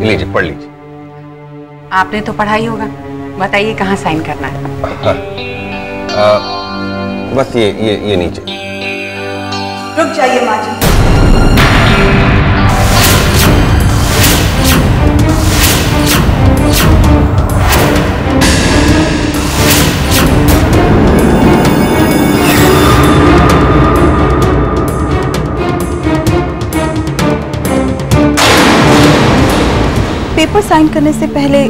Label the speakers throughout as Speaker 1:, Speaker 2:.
Speaker 1: लीजिए पढ़ लीजिए।
Speaker 2: आपने तो पढ़ा ही होगा, बताइए कहाँ साइन करना है?
Speaker 1: बस ये नीचे।
Speaker 3: रुक जाइए माँ जी। पेपर साइन करने से पहले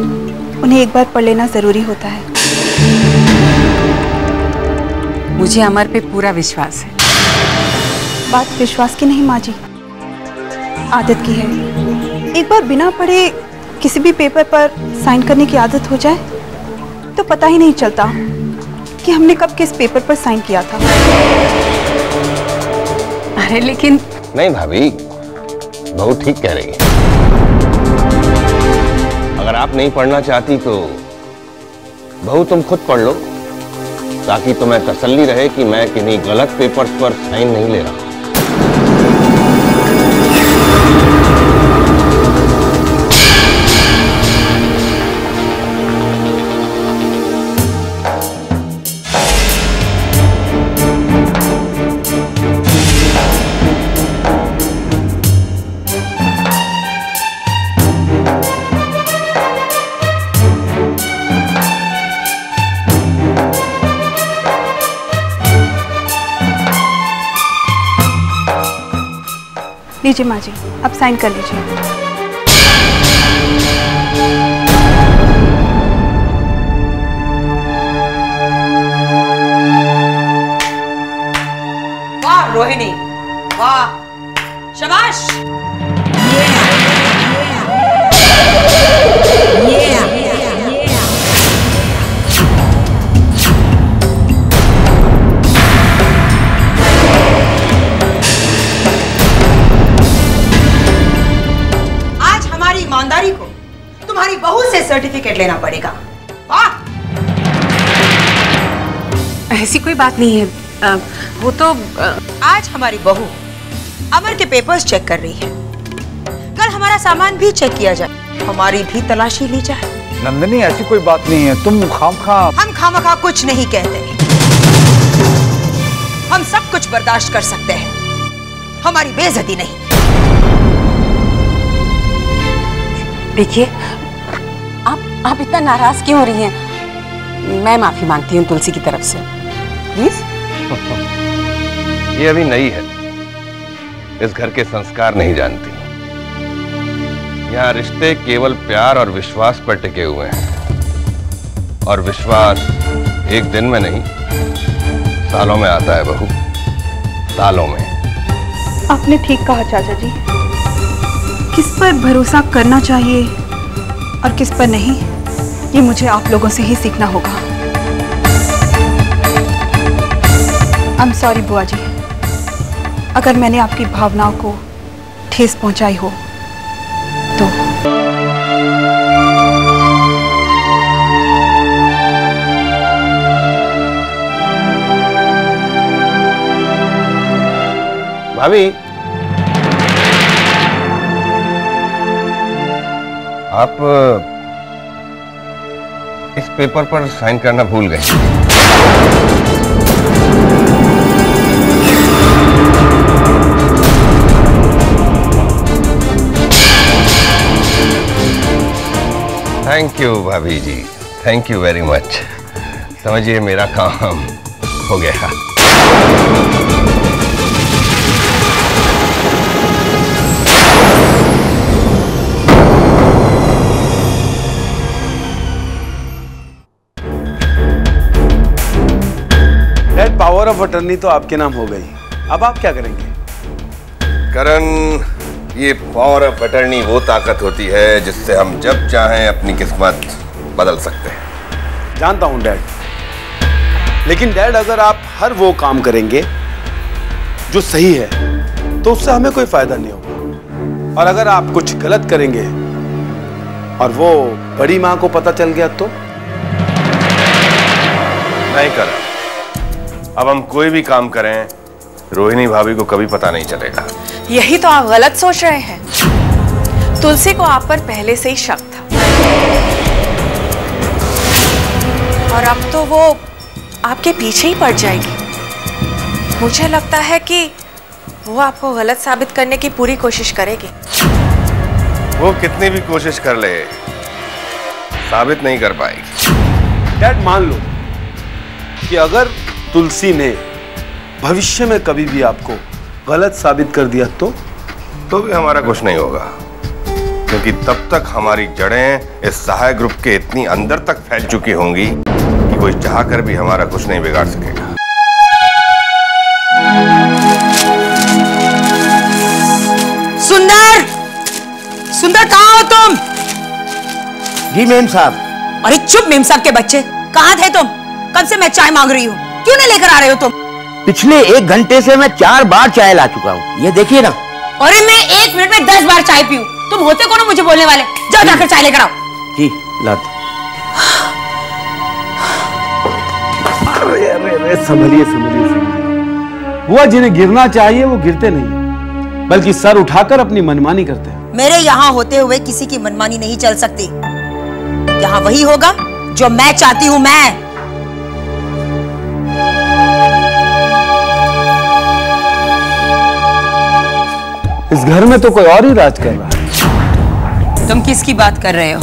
Speaker 3: उन्हें एक बार पढ़ लेना जरूरी होता है।
Speaker 2: मुझे अमर पे पूरा विश्वास है।
Speaker 3: बात विश्वास की नहीं माँ जी, आदत की है। एक बार बिना पढ़े किसी भी पेपर पर साइन करने की आदत हो जाए तो पता ही नहीं चलता कि हमने कब किस पेपर पर साइन किया था।
Speaker 2: अरे लेकिन
Speaker 1: नहीं भाभी, बहू ठीक कह रही है। अगर आप नहीं पढ़ना चाहती तो बहू तुम खुद पढ़ लो, ताकि तुम्हें तसल्ली रहे कि मैं किन्हीं गलत पेपर्स पर साइन नहीं ले रहा।
Speaker 3: लीजिए माँ जी, अब साइन कर लीजिए।
Speaker 4: वाह रोहिणी, वाह, शाबाश। ईमानदारी को तुम्हारी बहू से सर्टिफिकेट लेना पड़ेगा। वाह!
Speaker 2: ऐसी कोई बात नहीं है, वो तो
Speaker 4: आज हमारी बहू अमर के पेपर्स चेक कर रही है, कल हमारा सामान भी चेक किया जाए, हमारी भी तलाशी ली जाए।
Speaker 5: नंदिनी ऐसी कोई बात नहीं है, तुम खामखा।
Speaker 4: हम खामखा कुछ नहीं कहते, हम सब कुछ बर्दाश्त कर सकते हैं, हमारी बेइज्जती नहीं।
Speaker 2: देखिए, आप इतना नाराज क्यों हो रही हैं? मैं माफी मांगती हूँ तुलसी की तरफ से, प्लीज।
Speaker 1: ये अभी नई है, इस घर के संस्कार नहीं जानती। यहाँ रिश्ते केवल प्यार और विश्वास पर टिके हुए हैं, और विश्वास एक दिन में नहीं, सालों में आता है बहू, सालों में।
Speaker 3: आपने ठीक कहा चाचा जी, किस पर भरोसा करना चाहिए और किस पर नहीं, ये मुझे आप लोगों से ही सीखना होगा। आई एम सॉरी बुआ जी, अगर मैंने आपकी भावनाओं को ठेस पहुंचाई हो तो।
Speaker 1: भाभी, आप इस पेपर पर साइन करना भूल गए। थैंक यू भाभी जी, थैंक यू वेरी मच। समझिए मेरा काम हो गया।
Speaker 6: पावर ऑफ अटर्नी तो आपके नाम हो गई, अब आप क्या करेंगे?
Speaker 1: करण, ये पावर ऑफ अटर्नी वो ताकत होती है जिससे हम जब चाहें अपनी किस्मत बदल सकते हैं।
Speaker 6: जानता हूं डैड, लेकिन डैड अगर आप हर वो काम करेंगे जो सही है तो उससे हमें कोई फायदा नहीं होगा, और अगर आप कुछ गलत करेंगे और वो बड़ी माँ को पता चल गया तो?
Speaker 1: नहीं करा, अब हम कोई भी काम करें रोहिणी भाभी को कभी पता नहीं चलेगा।
Speaker 7: यही तो आप गलत सोच रहे हैं। तुलसी को आप पर पहले से ही शक था और अब तो वो आपके पीछे ही पड़ जाएगी। मुझे लगता है कि वो आपको गलत साबित करने की पूरी कोशिश करेगी।
Speaker 1: वो कितनी भी कोशिश कर ले, साबित नहीं कर पाएगी।
Speaker 6: डैड, मान लो कि अगर तुलसी ने भविष्य में कभी भी आपको गलत साबित कर दिया तो
Speaker 1: भी हमारा कुछ नहीं होगा, क्योंकि तब तक हमारी जड़ें इस सहाय ग्रुप के इतनी अंदर तक फैल चुकी होंगी कि कोई चाहकर भी हमारा कुछ नहीं बिगाड़ सकेगा।
Speaker 4: सुंदर, सुंदर कहाँ हो तुम?
Speaker 8: जी मेम साहब।
Speaker 4: अरे चुप मेम साहब के बच्चे, कहाँ थे तुम? कब से मैं चाय मांग रही हूँ, क्यों नहीं लेकर आ रहे हो तुम?
Speaker 8: पिछले 1 घंटे से मैं 4 बार चाय ला चुका हूँ, ये देखिए ना।
Speaker 4: अरे मैं 1 मिनट में 10 बार चाय पीऊं, तुम होते कौन हो मुझे बोलने वाले? जाओ जाकर चाय लेकर आओ।
Speaker 8: जी लाते।
Speaker 6: संभलिए संभलिए। बुआ जिन्हें गिरना चाहिए वो गिरते नहीं, बल्कि सर उठाकर अपनी मनमानी करते हैं।
Speaker 4: मेरे यहाँ होते हुए किसी की मनमानी नहीं चल सकती। यहाँ वही होगा जो मैं चाहती हूँ। मैं
Speaker 6: इस घर में तो कोई और ही राज कर रहा है।
Speaker 4: तुम किसकी बात कर रहे हो?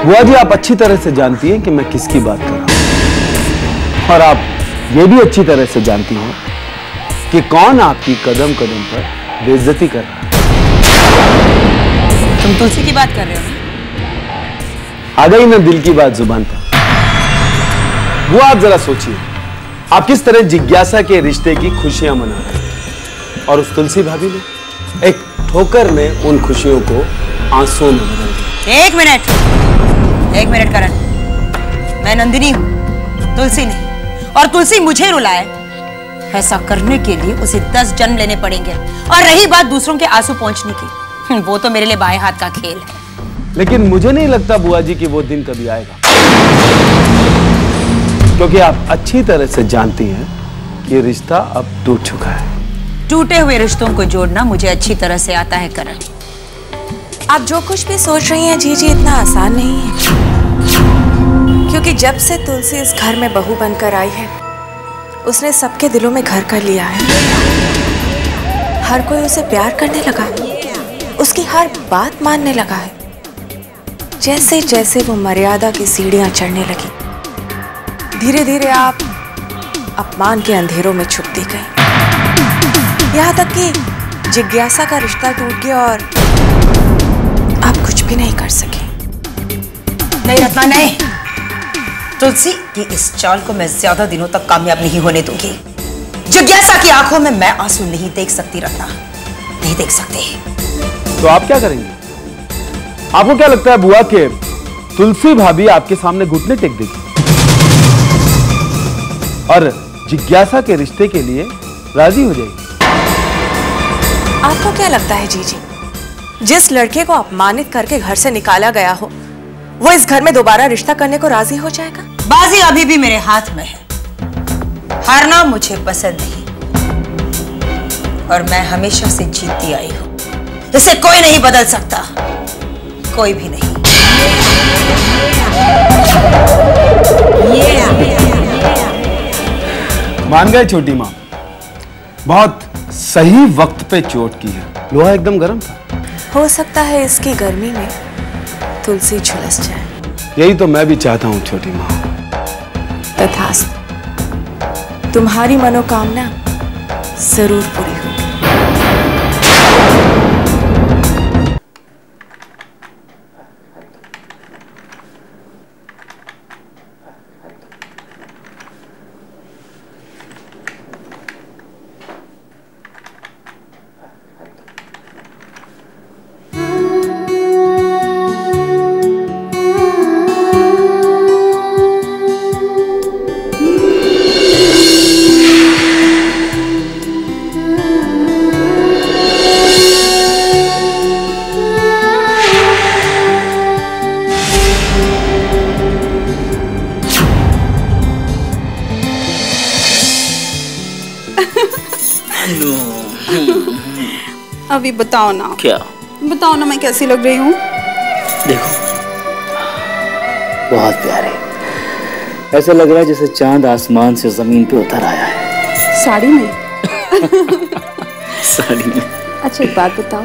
Speaker 6: बुआ जी, आप अच्छी तरह से जानती हैं कि मैं किसकी बात कर रहा हूं, और आप ये भी अच्छी तरह से जानती हैं कि कौन आपकी कदम कदम पर बेइज्जती कर रहा है।
Speaker 4: तुम तुलसी की बात कर रहे हो?
Speaker 6: आ गई ना दिल की बात जुबान पर। बुआ, आप जरा सोचिए, आप किस तरह जिज्ञासा के रिश्ते की खुशियां मना रहे हैं, और उस तुलसी भाभी ने एक ठोकर में उन खुशियों को आंसुओं में बदल दिया।
Speaker 4: एक मिनट करण, मैं नंदिनी हूँ, तुलसी नहीं। और तुलसी मुझे रुलाए, ऐसा करने के लिए उसे 10 जन्म लेने पड़ेंगे। और रही बात दूसरों के आंसू पहुंचने की, वो तो मेरे लिए बाएं हाथ का खेल है।
Speaker 6: लेकिन मुझे नहीं लगता बुआ जी कि वो दिन कभी आएगा, क्योंकि आप अच्छी तरह से जानती हैं कि रिश्ता अब टूट चुका है।
Speaker 4: टूटे हुए रिश्तों को जोड़ना मुझे अच्छी तरह से आता है करण।
Speaker 7: आप जो कुछ भी सोच रही हैं जीजी, इतना आसान नहीं है, क्योंकि जब से तुलसी इस घर में बहू बनकर आई है, उसने सबके दिलों में घर कर लिया है। हर कोई उसे प्यार करने लगा, उसकी हर बात मानने लगा है। जैसे जैसे वो मर्यादा की सीढ़ियां चढ़ने लगी, धीरे धीरे आप अपमान के अंधेरों में छुपती गई। यहाँ तक कि जिज्ञासा का रिश्ता टूट गया और आप कुछ भी नहीं कर सके।
Speaker 4: नहीं रत्ना, नहीं। तुलसी की इस चाल को मैं ज्यादा दिनों तक कामयाब नहीं होने दूंगी। जिज्ञासा की आंखों में मैं आंसू नहीं देख सकती रत्ना, नहीं देख सकती।
Speaker 6: तो आप क्या करेंगे? आपको क्या लगता है बुआ के तुलसी भाभी आपके सामने घुटने टेक देगी और जिज्ञासा के रिश्ते के लिए राजी हो जाएगी?
Speaker 7: आपको क्या लगता है जीजी, जिस लड़के को अपमानित करके घर से निकाला गया हो, वो इस घर में दोबारा रिश्ता करने को राजी हो जाएगा?
Speaker 4: बाजी अभी भी मेरे हाथ में है। हारना मुझे पसंद नहीं, और मैं हमेशा से जीतती आई हूं। इसे कोई नहीं बदल सकता, कोई भी नहीं।
Speaker 6: मान गए छोटी माँ, बहुत सही वक्त पे चोट की है। लोहा एकदम गर्म था।
Speaker 7: हो सकता है इसकी गर्मी में तुलसी झुलस जाए।
Speaker 6: यही तो मैं भी चाहता हूँ छोटी माँ।
Speaker 7: तथास्तु, तुम्हारी मनोकामना जरूर पूरी होगी।
Speaker 3: अभी बताओ ना,
Speaker 8: क्या?
Speaker 3: बताओ ना मैं कैसी लग रही हूँ?
Speaker 9: देखो, बहुत प्यारे। ऐसा लग रहा है जैसे चांद आसमान से जमीन पे उतर आया है।
Speaker 3: साड़ी में?
Speaker 9: साड़ी में।
Speaker 3: अच्छा एक बात बताओ,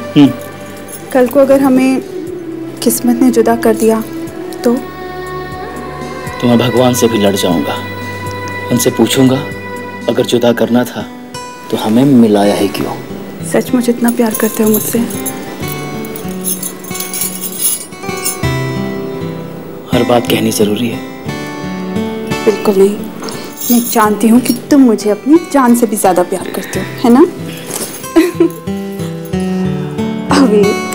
Speaker 3: कल को अगर हमें किस्मत ने जुदा कर दिया तो
Speaker 9: मैं भगवान से भी लड़ जाऊंगा। उनसे पूछूंगा अगर जुदा करना था तो हमें मिलाया ही क्यों।
Speaker 3: सचमुच इतना प्यार करते हो मुझसे?
Speaker 9: हर बात कहनी जरूरी है?
Speaker 3: बिल्कुल नहीं। मैं जानती हूँ कि तुम मुझे अपनी जान से भी ज्यादा प्यार करते हो, है ना?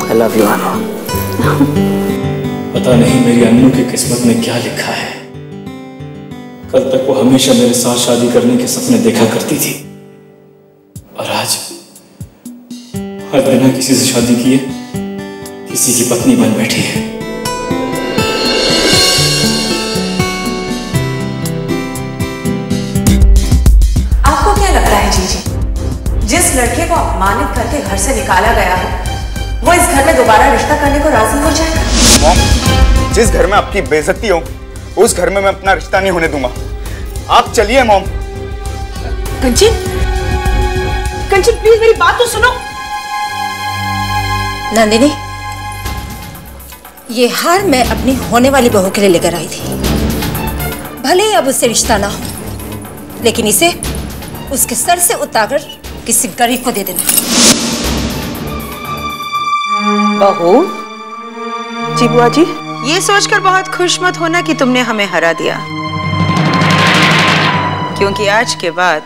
Speaker 9: I love you, अनु। पता नहीं मेरी अन्नू की किस्मत में क्या लिखा है। कल तक वो हमेशा मेरे साथ शादी करने के सपने देखा करती थी, और आज बिना किसी से शादी किए किसी की पत्नी बन बैठी है।
Speaker 7: आपको क्या लगता है जीजी, जिस लड़के को अपमानित करके घर से निकाला गया हो वो इस घर में दोबारा रिश्ता करने को राजी हो जाएगा?
Speaker 10: मॉम, जिस घर में आपकी बेइज्जती हो उस घर में मैं अपना रिश्ता नहीं होने दूंगा। आप चलिए मॉम।
Speaker 4: कंचन, कंचन प्लीज मेरी बात तो सुनो। नंदिनी, ये हार मैं अपनी होने वाली बहू के लिए लेकर आई थी। भले ही अब उससे रिश्ता ना हो, लेकिन इसे उसके सर से उतारकर किसी गरीब को दे देना। बहू
Speaker 3: जी बुआ जी।
Speaker 4: ये सोचकर बहुत खुश मत होना कि तुमने हमें हरा दिया, क्योंकि आज के बाद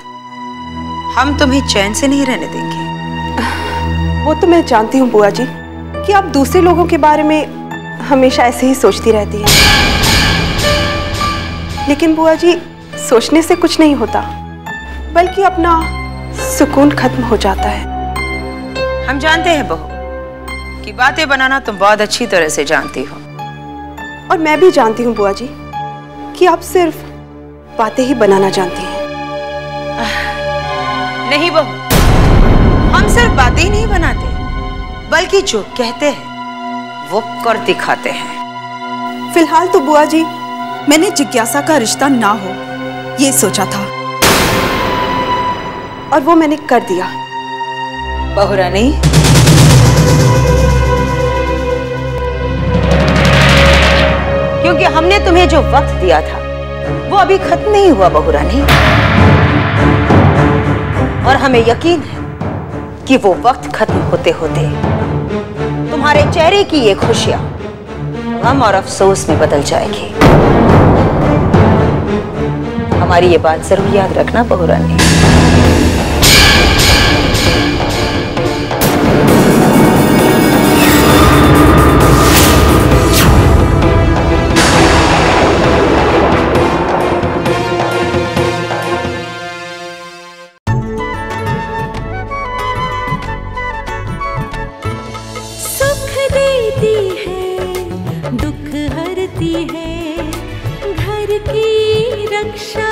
Speaker 4: हम तुम्हें चैन से नहीं रहने देंगे।
Speaker 3: वो तो मैं जानती हूँ बुआ जी कि आप दूसरे लोगों के बारे में हमेशा ऐसे ही सोचती रहती हैं, लेकिन बुआ जी सोचने से कुछ नहीं होता, बल्कि अपना सुकून खत्म हो जाता है।
Speaker 4: हम जानते हैं बहू कि बातें बनाना तुम बहुत अच्छी तरह से जानती हो,
Speaker 3: और मैं भी जानती हूँ बुआ जी कि आप सिर्फ बातें ही बनाना जानती हैं।
Speaker 4: नहीं बहू, हम सिर्फ बातें ही नहीं बनाते, बल्कि जो कहते हैं वो कर दिखाते हैं।
Speaker 3: फिलहाल तो बुआ जी मैंने जिज्ञासा का रिश्ता ना हो ये सोचा था, और वो मैंने कर दिया।
Speaker 4: बहू रानी, क्योंकि हमने तुम्हें जो वक्त दिया था वो अभी खत्म नहीं हुआ बहू रानी, और हमें यकीन है कि वो वक्त खत्म होते होते तुम्हारे चेहरे की ये खुशियां गम और अफसोस में बदल जाएगी। हमारी ये बात जरूर याद रखना बहू रानी।
Speaker 11: दुख हरती है, घर की रक्षा